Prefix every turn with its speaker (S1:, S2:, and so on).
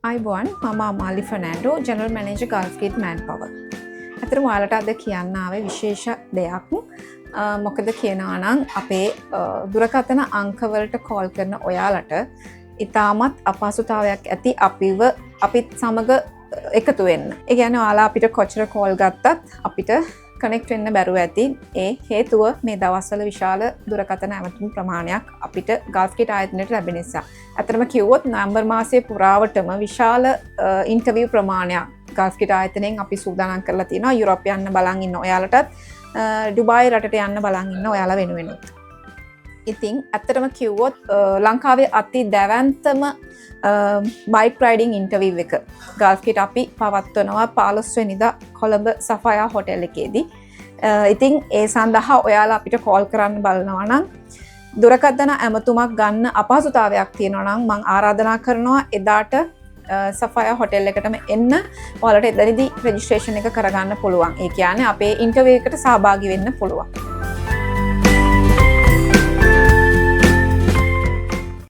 S1: අයිබෝන් මම Amali Fernando general manager ගල්ෆ්ගේට් මෑන්පවර්. ඇත්තටම ඔයාලට අද කියන්න ආවේ විශේෂ දෙයක්. මොකද කියනවා නම් අපේ දුරකථන අංකවලට කෝල් කරන ඔයාලට ඉතාමත් අපහසුතාවයක් ඇති අපිත් සමග එකතු වෙන්න. ඒ කියන්නේ ඔයාලා අපිට කොච්චර කෝල් ගත්තත් අපිට කනෙක්ට් වෙන්න බැරුව ඇති. ඒ හේතුව මේ දවස්වල විශාල දුරකථන ඇමතුම් ප්‍රමාණයක් අපිට ගල්ෆ්ගේට් ආයතනයට ලැබෙන නිසා. අතරම කිව්වොත් නොවැම්බර් මාසයේ පුරාවටම විශාල ඉන්ටර්විව් ප්‍රමාණයක් ගල්ෆ්ගේට් ආයතනයෙන් අපි සූදානම් කරලා තියෙනවා. යුරෝප් යන්න බලන් ඉන්න ඔයාලටත් ඩුබායි රටට යන්න බලන් ඉන්න ඔයාලා වෙනුවෙනුත්. ඉතින් ඇත්තටම කිව්වොත් ලංකාවේ අති දැවැන්තම බයික් රයිඩින් ඉන්ටර්විව් එක ගල්ෆ්ගේට් අපි පවත්වනවා 15 වෙනිදා කොළඹ සෆයා හොටෙල් එකේදී. ඉතින් ඒ සඳහා ඔයාලා අපිට කෝල් කරන්න බලනවා නම් දුරකථන ඇමතුමක් ගන්න අපහසුතාවයක් තියෙනවා නම් මම ආරාධනා කරනවා එදාට සෆයා හොටෙල් එකටම එන්න. ඔයාලට එතනදී රෙජිස්ට්‍රේෂන් එක කරගන්න පුළුවන්. ඒ කියන්නේ අපේ ඉන්ටර්විව් එකට සහභාගී වෙන්න පුළුවන්.